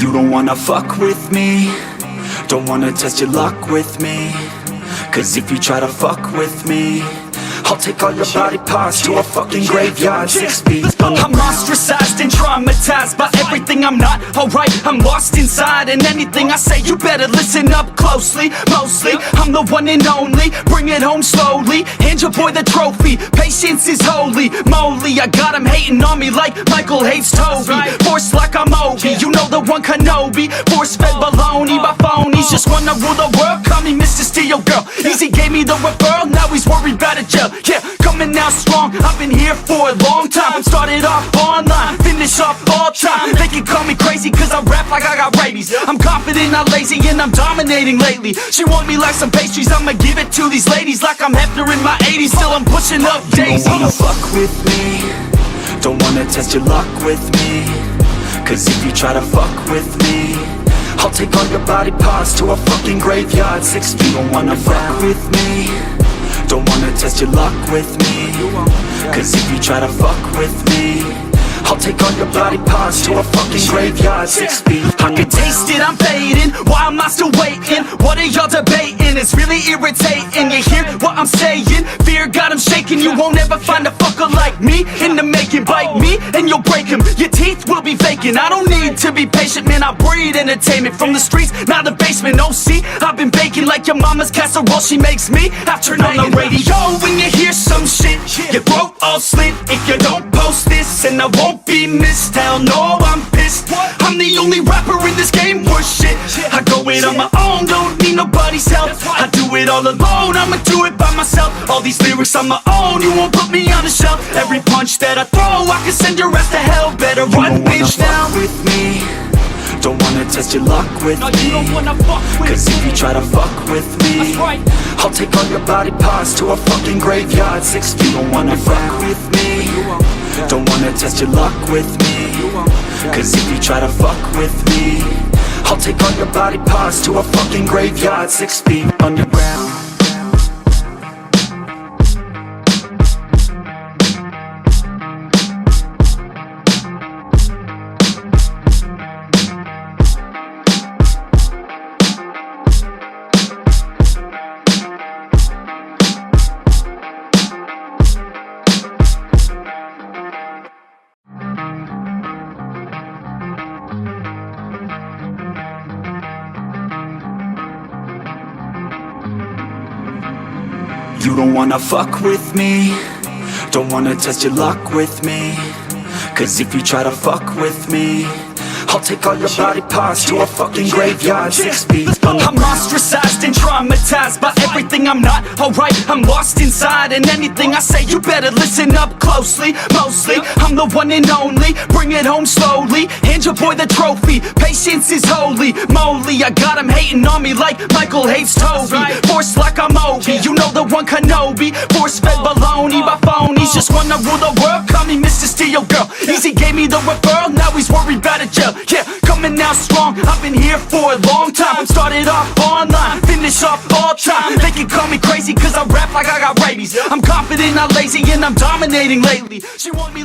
You don't wanna fuck with me, don't wanna test your luck with me. Cause if you try to fuck with me, I'll take all your body parts to a fucking graveyard 6 feet underground. I'm ostracized and traumatized by everything I'm not. Alright, I'm lost inside, and anything I say you better listen up closely. Mostly, I'm the one and only, bring it home slowly. Hand your boy the trophy, patience is holy moly. I got him hating on me like Michael hates Toby. Force like I'm Obi, you know the one Kenobi. Force fed baloney by phonies, just wanna rule the world, call me Mr. Steel Girl. Easy gave me the referral, now he's worried about a jail. Yeah, coming out strong, I've been here for a long time. Started off online, finish off all time. They can call me crazy cause I rap like I got rabies. I'm confident, not lazy, and I'm dominating lately. She want me like some pastries, I'ma give it to these ladies like I'm Hefner in my 80s. Still I'm pushing up daisies. You don't wanna fuck with me, don't wanna test your luck with me. Cause if you try to fuck with me, I'll take all your body parts to a fucking graveyard 6 feet. You don't wanna fuck with me, don't wanna test your luck with me. Cause if you try to fuck with me, I'll take all your body parts to a fucking graveyard 6 feet. I can taste it, I'm fading, why am I still waiting? What are y'all debating? It's really irritating. You hear what I'm saying? Fear got him shaking. You won't ever find a fucker like me in the making. Bite me and you'll break him, your teeth will be vacant. I don't need to be patient, man, I breed entertainment. From the streets, not the basement. Oh see, I've been baking like your mama's casserole. She makes me, I turn on the radio when you hear some shit. Your throat all slit if you don't post this, and I won't be missed. Hell no, I'm pissed. I'm the only rapper in this game worth shit. I go it on my own, don't need nobody's help. I do it all alone, I'ma do it by myself. All these lyrics on my own, you won't put me on the shelf. Every punch that I throw, I can send your ass to hell. Better run, bitch, down with me. Don't wanna test your luck with me. Cause if you try to fuck with me, I'll take all your body parts to a fucking graveyard 6 feet. Don't wanna fuck with me, don't wanna test your luck with me. Cause if you try to fuck with me, I'll take all your body parts to a fucking graveyard 6 feet underground. You don't wanna fuck with me, don't wanna test your luck with me. Cause if you try to fuck with me, I'll take all your body parts to a fucking graveyard 6 feet underground. I'm ostracized and traumatized by everything I'm not. Alright, I'm lost inside, and anything I say you better listen up closely. Mostly, I'm the one and only, bring it home slowly. Hand your boy the trophy, patience is holy moly. I got him hating on me like Michael hates Toby. Force like I'm Obi, you know the one Kenobi. Force fed baloney by phonies, just wanna rule the world, call me Mr. Steel Girl. Easy gave me the referral, now he's worried about a jail. Yeah, coming out strong, I've been here for a long time. Started off online, finish off all time. They can call me crazy cause I rap like I got rabies. I'm confident, not lazy, and I'm dominating lately. She want me